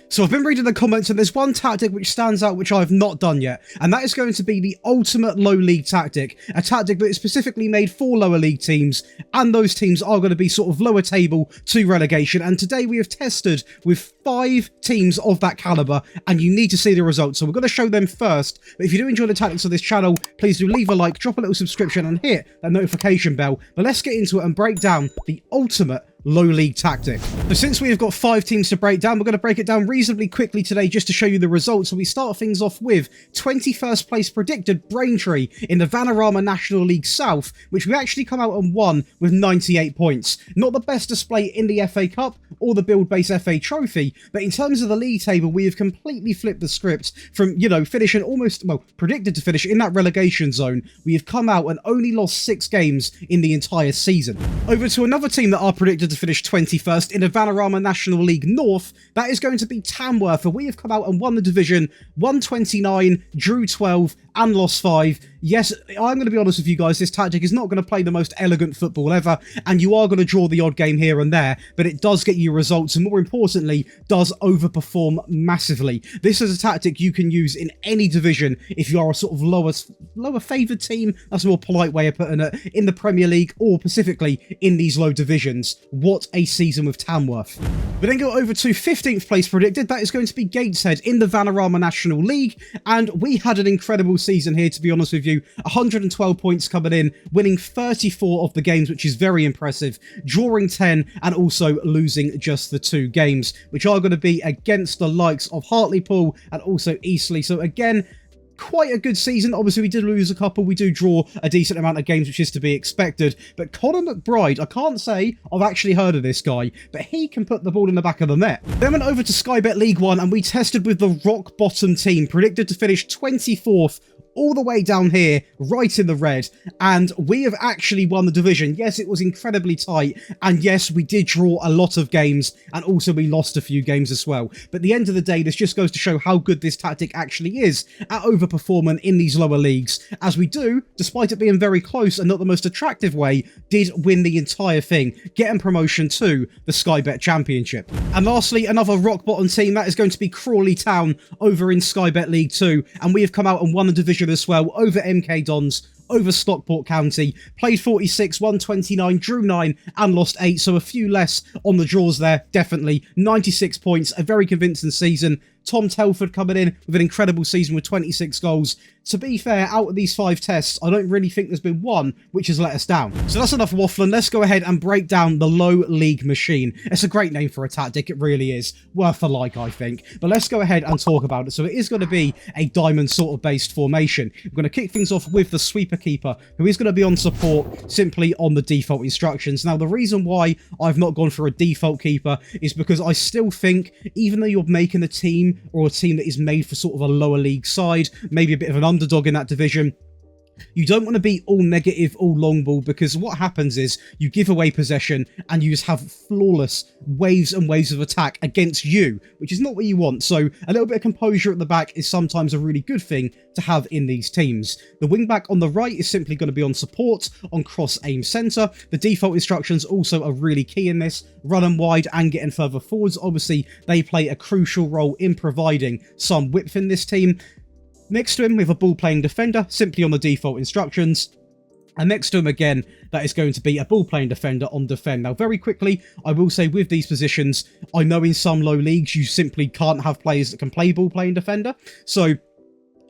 So I've been reading the comments and there's one tactic which stands out which I have not done yet, and that is going to be the ultimate low league tactic, a tactic that is specifically made for lower league teams, and those teams are going to be sort of lower table to relegation. And today we have tested with 5 teams of that caliber, and you need to see the results, so we're going to show them first. But if you do enjoy the tactics of this channel, please do leave a like, drop a little subscription and hit that notification bell. But let's get into it and break down the ultimate low league tactic. So since we have got 5 teams to break down, we're going to break it down reasonably quickly today just to show you the results. So we start things off with 21st place predicted Braintree in the Vanarama National League South, which we actually come out and won with 98 points. Not the best display in the FA Cup or the build-based FA Trophy, but in terms of the league table, we have completely flipped the script from, finishing almost, predicted to finish in that relegation zone. We have come out and only lost 6 games in the entire season. Over to another team that are predicted to finish 21st in the Vanarama National League North, that is going to be Tamworth, and we have come out and won the division, won 29, drew 12 and lost 5. Yes, I'm going to be honest with you guys, this tactic is not going to play the most elegant football ever, and you are going to draw the odd game here and there, but it does get you results, and more importantly, does overperform massively. This is a tactic you can use in any division if you are a sort of lower favoured team, that's a more polite way of putting it, in the Premier League or specifically in these low divisions. What a season with Tamworth. We then go over to 15th place predicted, that is going to be Gateshead in the Vanarama National League, and we had an incredible season here, to be honest with you. 112 points coming in, winning 34 of the games, which is very impressive, drawing 10 and also losing just the 2 games, which are going to be against the likes of Hartlepool and also Eastleigh. So again, quite a good season. Obviously, we did lose a couple. We do draw a decent amount of games, which is to be expected. But Conor McBride, I can't say I've actually heard of this guy, but he can put the ball in the back of the net. Then went over to Sky Bet League 1, and we tested with the rock bottom team, predicted to finish 24th, all the way down here, right in the red, and we have actually won the division. Yes, it was incredibly tight, and yes, we did draw a lot of games, and also we lost a few games as well. But at the end of the day, this just goes to show how good this tactic actually is at overperforming in these lower leagues, as we do, despite it being very close and not the most attractive way, did win the entire thing, getting promotion to the Sky Bet Championship. And lastly, another rock bottom team, that is going to be Crawley Town over in Sky Bet League 2, and we have come out and won the division as well, over MK Dons, over Stockport County, played 46, won 29, drew 9 and lost 8, so a few less on the draws there, definitely. 96 points, a very convincing season. Tom Telford coming in with an incredible season with 26 goals. To be fair, out of these 5 tests, I don't really think there's been one which has let us down. So that's enough waffling. Let's go ahead and break down the low league machine. It's a great name for a tactic, it really is. Worth a like, I think. But let's go ahead and talk about it. So it is going to be a diamond sort of based formation. We're going to kick things off with the sweeper keeper, who is going to be on support simply on the default instructions. Now, the reason why I've not gone for a default keeper is because I still think, even though you're making a team or a team that is made for sort of a lower league side, maybe a bit of an underdog in that division, you don't want to be all negative, all long ball, because what happens is you give away possession and you just have flawless waves and waves of attack against you, which is not what you want. So a little bit of composure at the back is sometimes a really good thing to have in these teams. The wing back on the right is simply going to be on support, on cross aim centre. The default instructions also are really key in this, running wide and getting further forwards. Obviously, they play a crucial role in providing some width in this team. Next to him, we have a ball-playing defender, simply on the default instructions. And next to him again, that is going to be a ball-playing defender on defend. Now, very quickly, I will say with these positions, I know in some low leagues, you simply can't have players that can play ball-playing defender. So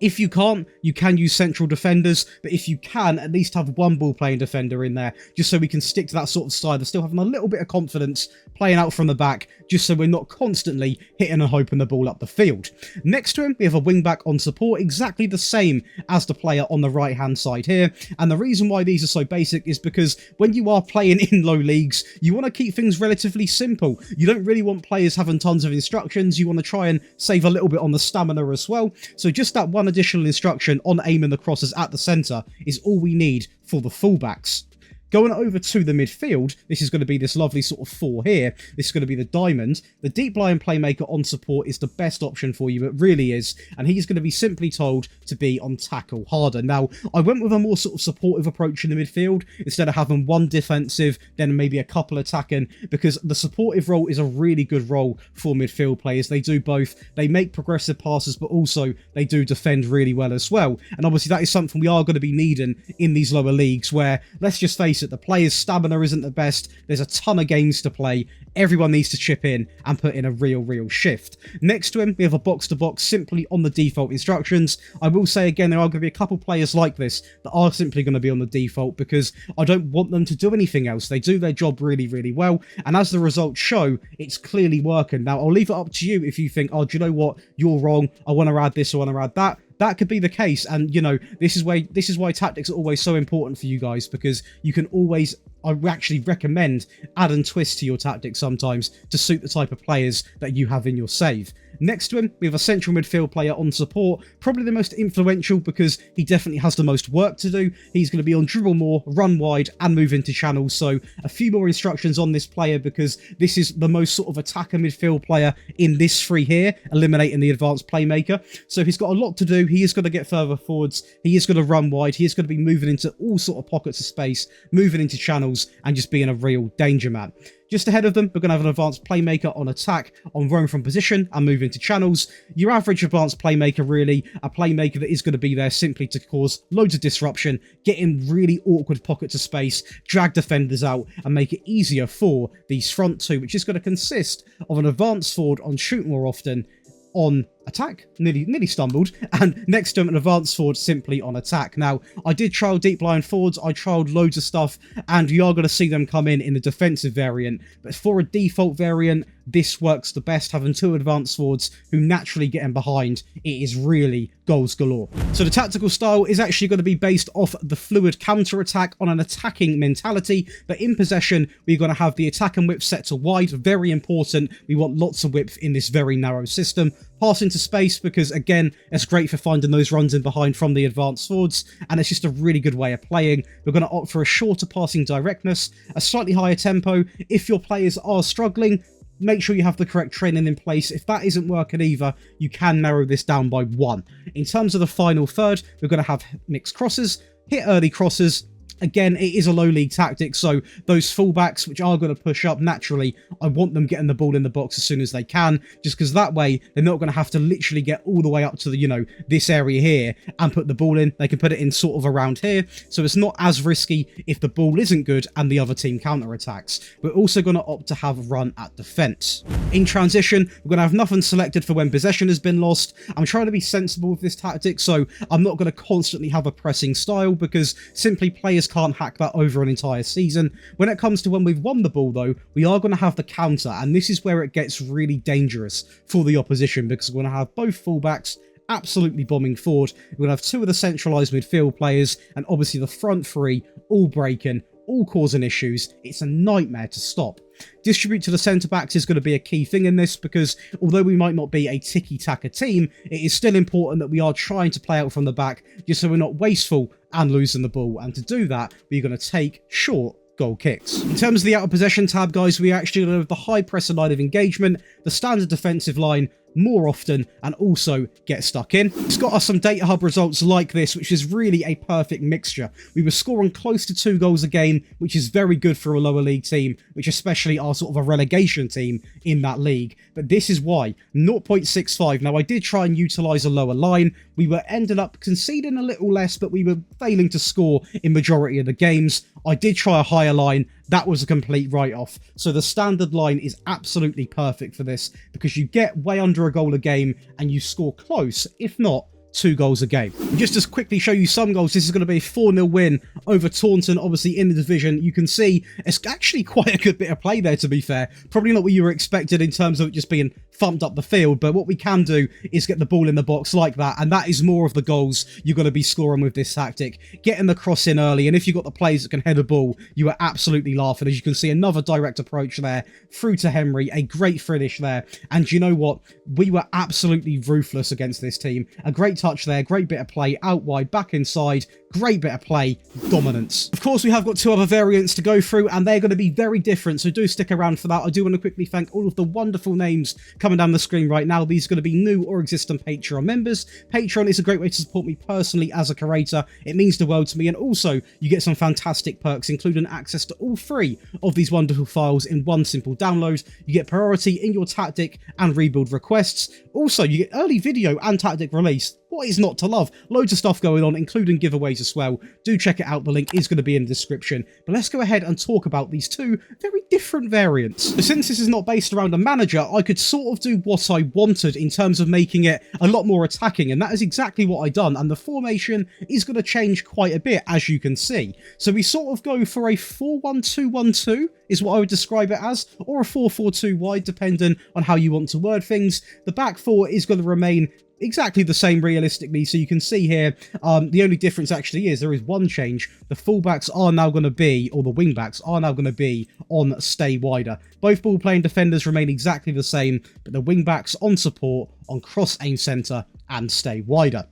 if you can't, you can use central defenders, but if you can, at least have one ball-playing defender in there, just so we can stick to that sort of style of still having a little bit of confidence playing out from the back, just so we're not constantly hitting and hoping the ball up the field. Next to him, we have a wing-back on support, exactly the same as the player on the right-hand side here, and the reason why these are so basic is because when you are playing in low leagues, you want to keep things relatively simple. You don't really want players having tons of instructions, you want to try and save a little bit on the stamina as well, so just that one additional instruction on aiming the crosses at the centre is all we need for the fullbacks. Going over to the midfield, this is going to be this lovely sort of 4 here. This is going to be the diamond. The deep lying playmaker on support is the best option for you. It really is. And he's going to be simply told to be on tackle harder. Now, I went with a more sort of supportive approach in the midfield instead of having one defensive, then maybe a couple attacking, because the supportive role is a really good role for midfield players. They do both. They make progressive passes, but also they do defend really well as well. And obviously that is something we are going to be needing in these lower leagues where, let's just face it, the players' stamina isn't the best. There's a ton of games to play. Everyone needs to chip in and put in a real shift. Next to him, we have a box-to-box simply on the default instructions. I will say again, there are going to be a couple players like this that are simply going to be on the default because I don't want them to do anything else. They do their job really well, and as the results show, it's clearly working. Now, I'll leave it up to you if you think, oh, do you know what, you're wrong, I want to add this, I want to add that. That could be the case, and you know, this is why tactics are always so important for you guys, because you can always, I actually recommend add and twist to your tactics sometimes to suit the type of players that you have in your save. Next to him, we have a central midfield player on support, probably the most influential because he definitely has the most work to do. He's going to be on dribble more, run wide, and move into channels. So a few more instructions on this player because this is the most sort of attacker midfield player in this 3 here, eliminating the advanced playmaker. So he's got a lot to do. He is going to get further forwards. He is going to run wide. He is going to be moving into all sort of pockets of space, moving into channels, and just being a real danger man. Just ahead of them, we're going to have an advanced playmaker on attack, on roam from position, and move into channels. Your average advanced playmaker, really, a playmaker that is going to be there simply to cause loads of disruption, get in really awkward pockets of space, drag defenders out, and make it easier for these front 2, which is going to consist of an advanced forward on shoot more often, on attack, nearly stumbled, and next to him an advanced forward simply on attack. Now, I did trial deep line forwards, I trialed loads of stuff, and you are going to see them come in the defensive variant, but for a default variant, this works the best, having 2 advanced forwards who naturally get in behind. It is really goals galore. So the tactical style is actually going to be based off the fluid counter-attack on an attacking mentality, but in possession, we're going to have the attack and width set to wide, very important. We want lots of width in this very narrow system. Pass into space because, again, it's great for finding those runs in behind from the advanced forwards, and it's just a really good way of playing. We're going to opt for a shorter passing directness, a slightly higher tempo. If your players are struggling, make sure you have the correct training in place. If that isn't working either, you can narrow this down by 1. In terms of the final third, we're going to have mixed crosses, hit early crosses. Again, it is a low league tactic, so those fullbacks, which are going to push up naturally, I want them getting the ball in the box as soon as they can, just because that way they're not going to have to literally get all the way up to the, you know, this area here and put the ball in. They can put it in sort of around here, so it's not as risky if the ball isn't good and the other team counter-attacks. We're also going to opt to have run at defense. In transition, we're going to have nothing selected for when possession has been lost. I'm trying to be sensible with this tactic, so I'm not going to constantly have a pressing style because simply players can't hack that over an entire season. When it comes to when we've won the ball, though, we are going to have the counter, and this is where it gets really dangerous for the opposition because we're going to have both fullbacks absolutely bombing forward. We're going to have 2 of the centralised midfield players, and obviously the front 3 all breaking, all causing issues. It's a nightmare to stop. Distribute to the centre-backs is going to be a key thing in this because although we might not be a tiki-taka team, it is still important that we are trying to play out from the back just so we're not wasteful and losing the ball. And to do that, we're going to take short goal kicks. In terms of the out of possession tab, guys, we actually have the high pressure line of engagement, the standard defensive line more often, and also get stuck in. It's got us some data hub results like this, which is really a perfect mixture. We were scoring close to 2 goals a game, which is very good for a lower league team, which especially are sort of a relegation team in that league. But this is why 0.65. Now, I did try and utilize a lower line. We were ended up conceding a little less, but we were failing to score in majority of the games. I did try a higher line. That was a complete write-off. So the standard line is absolutely perfect for this because you get way under a goal a game and you score close, if not 2 goals a game. Just to quickly show you some goals, this is going to be a 4-0 win over Taunton, obviously in the division. You can see it's actually quite a good bit of play there, to be fair. Probably not what you were expected in terms of it just being thumped up the field, but what we can do is get the ball in the box like that, and that is more of the goals you're going to be scoring with this tactic. Getting the cross in early, and if you've got the players that can head a ball, you are absolutely laughing. As you can see, another direct approach there, through to Henry, a great finish there, and you know what? We were absolutely ruthless against this team. A great touch there, great bit of play, out wide, back inside, great bit of play, dominance. Of course, we have got 2 other variants to go through, and they're going to be very different, so do stick around for that. I do want to quickly thank all of the wonderful names coming down the screen right now. These are going to be new or existing Patreon members. Patreon is a great way to support me personally as a creator. It means the world to me, and also you get some fantastic perks, including access to all 3 of these wonderful files in one simple download. You get priority in your tactic and rebuild requests. Also, you get early video and tactic release. What is not to love? Loads of stuff going on, including giveaways as well. Do check it out. The link is going to be in the description. But let's go ahead and talk about these 2 very different variants. So since this is not based around a manager, I could sort of do what I wanted in terms of making it a lot more attacking, and that is exactly what I've done. And the formation is going to change quite a bit, as you can see. So we sort of go for a 4-1-2-1-2 is what I would describe it as, or a 4-4-2 wide, depending on how you want to word things. The back 4 is going to remain exactly the same realistically, so you can see here the only difference actually is there is one change. The fullbacks are now going to be, or the wingbacks are now going to be on stay wider. Both ball playing defenders remain exactly the same, but the wingbacks on support, on cross aim centre and stay wider.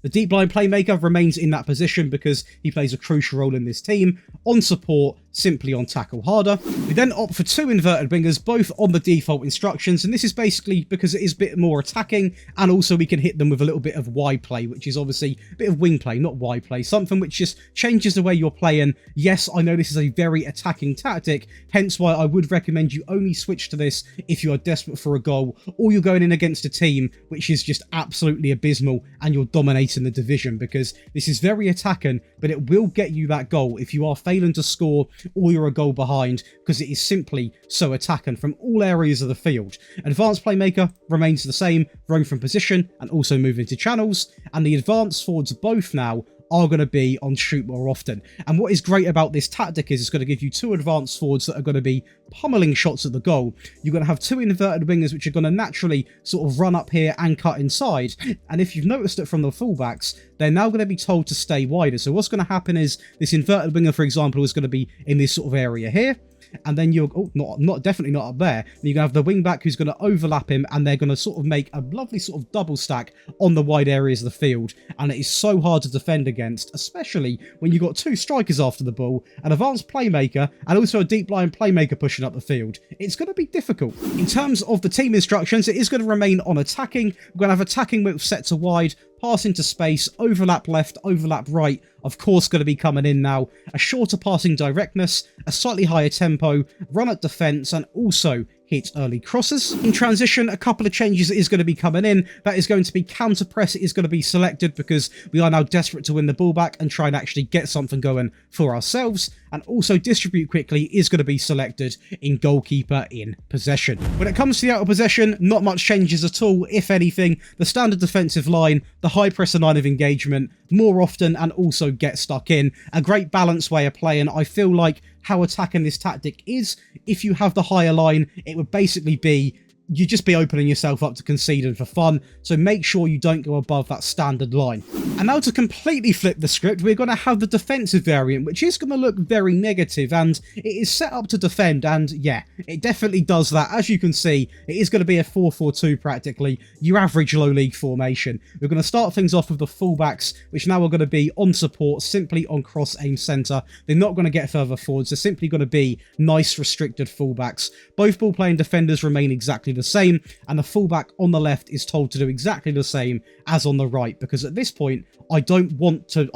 The deep line playmaker remains in that position because he plays a crucial role in this team. On support, simply on tackle harder. We then opt for 2 inverted wingers, both on the default instructions, and this is basically because it is a bit more attacking, and also we can hit them with a little bit of wide play, which is obviously a bit of wing play, not wide play, something which just changes the way you're playing. Yes, I know this is a very attacking tactic, hence why I would recommend you only switch to this if you are desperate for a goal, or you're going in against a team which is just absolutely abysmal and you're dominating the division, because this is very attacking, but it will get you that goal if you are failing to score or you're a goal behind, because it is simply so attacking from all areas of the field. Advanced playmaker remains the same, roam from position and also move into channels, and the advanced forwards both now are going to be on shoot more often. And what is great about this tactic is it's going to give you 2 advanced forwards that are going to be pummeling shots at the goal. You're going to have 2 inverted wingers which are going to naturally sort of run up here and cut inside. And if you've noticed it from the fullbacks, they're now going to be told to stay wider. So what's going to happen is this inverted winger, for example, is going to be in this sort of area here. And then you're, definitely not up there. And you're going to have the wing back who's going to overlap him, and they're going to sort of make a lovely sort of double stack on the wide areas of the field. And it is so hard to defend against, especially when you've got 2 strikers after the ball, an advanced playmaker, and also a deep line playmaker pushing up the field. It's going to be difficult. In terms of the team instructions, it is going to remain on attacking. We're going to have attacking width set to wide, pass into space, overlap left, overlap right, of course going to be coming in now, a shorter passing directness, a slightly higher tempo, run at defence, and also hit early crosses. In transition, a couple of changes is going to be coming in. That is going to be counter press. It is going to be selected because we are now desperate to win the ball back and try and actually get something going for ourselves. And also distribute quickly is going to be selected in goalkeeper in possession. When it comes to the out of possession, not much changes at all. If anything, the standard defensive line, the high press and line of engagement more often, and also get stuck in. A great balanced way of playing. I feel like how attacking this tactic is, if you have the higher line, it would basically be you'd just be opening yourself up to conceding for fun, so make sure you don't go above that standard line. And now to completely flip the script, we're going to have the defensive variant, which is going to look very negative, and it is set up to defend, and yeah, it definitely does that. As you can see, it is going to be a 4-4-2 practically, your average low league formation. We're going to start things off with the fullbacks, which now are going to be on support, simply on cross aim centre. They're not going to get further forwards, they're simply going to be nice restricted fullbacks. Both ball playing defenders remain exactly the same, and the fullback on the left is told to do exactly the same as on the right, because at this point I don't want the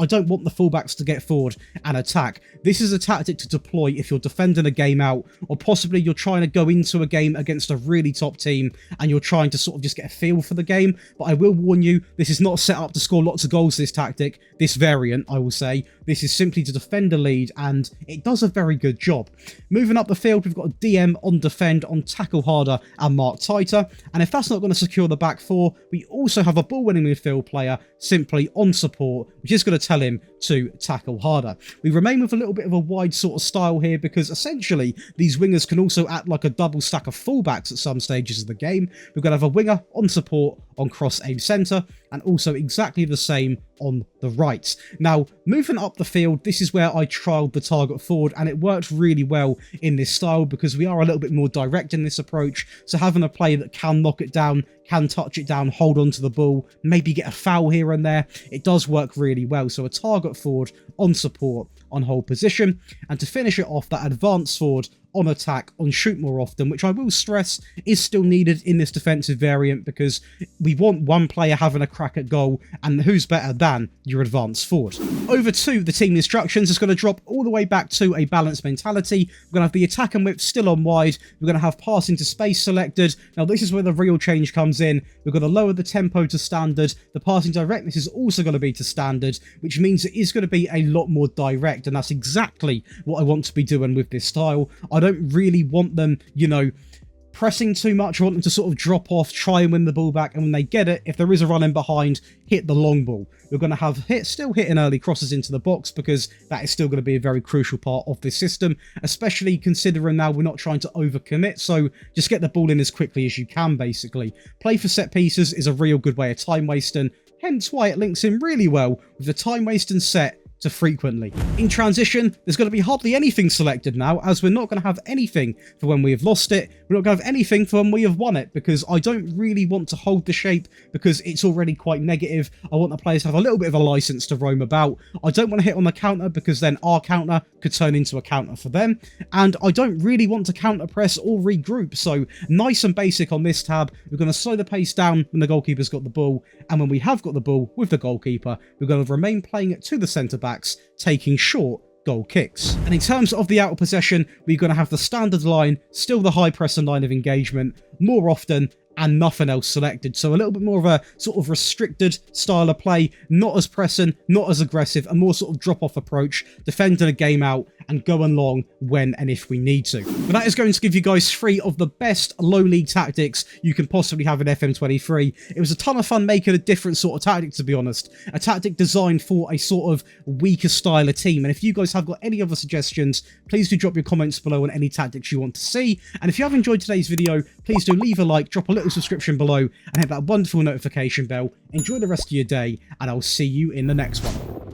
fullbacks to get forward and attack. This is a tactic to deploy if you're defending a game out, or possibly you're trying to go into a game against a really top team and you're trying to sort of just get a feel for the game. But I will warn you, this is not set up to score lots of goals, this tactic, this variant, I will say. This is simply to defend a lead, and it does a very good job. Moving up the field, we've got a DM on defend, on tackle harder and mark tighter. And if that's not going to secure the back four, we also have a ball-winning midfield player simply on support, which is going to tell him to tackle harder. We remain with a little bit of a wide sort of style here, because essentially these wingers can also act like a double stack of fullbacks at some stages of the game. We're going to have a winger on support, on cross aim centre, and also exactly the same on the right. Now, moving up the field, this is where I trialled the target forward, and it worked really well in this style because we are a little bit more direct in this approach. So having a player that can knock it down, can touch it down, hold on to the ball, maybe get a foul here and there, it does work really well. So a target target forward, on support, on hold position, and to finish it off, that advanced forward, on attack, on shoot more often, which I will stress is still needed in this defensive variant because we want one player having a crack at goal, and who's better than your advanced forward. Over to the team instructions, it's going to drop all the way back to a balanced mentality. We're going to have the attack and width still on wide. We're going to have pass into space selected. Now this is where the real change comes in. We're going to lower the tempo to standard. The passing directness is also going to be to standard, which means it is going to be a lot more direct, and that's exactly what I want to be doing with this style. I don't really want them, you know, pressing too much. I want them to sort of drop off, try and win the ball back, and when they get it, if there is a run in behind, hit the long ball. We're going to have still hitting early crosses into the box because that is still going to be a very crucial part of this system, especially considering now we're not trying to overcommit, so just get the ball in as quickly as you can, basically. Play for set pieces is a real good way of time wasting, hence why it links in really well with the time wasting set to frequently. In transition, there's going to be hardly anything selected now, as we're not going to have anything for when we have lost it. We're not going to have anything for when we have won it, because I don't really want to hold the shape because it's already quite negative. I want the players to have a little bit of a license to roam about. I don't want to hit on the counter because then our counter could turn into a counter for them. And I don't really want to counter press or regroup. So nice and basic on this tab. We're going to slow the pace down when the goalkeeper's got the ball. And when we have got the ball with the goalkeeper, we're going to remain playing it to the centre backs, taking short goal kicks. And in terms of the out of possession, we're going to have the standard line, still the high press and line of engagement, more often, and nothing else selected. So a little bit more of a sort of restricted style of play, not as pressing, not as aggressive, a more sort of drop-off approach, defending a game out and going long when and if we need to. But that is going to give you guys 3 of the best low league tactics you can possibly have in FM23. It was a ton of fun making a different sort of tactic, to be honest. A tactic designed for a sort of weaker style of team. And if you guys have got any other suggestions, please do drop your comments below on any tactics you want to see. And if you have enjoyed today's video, please do leave a like, drop a little subscription below, and hit that wonderful notification bell. Enjoy the rest of your day, and I'll see you in the next one.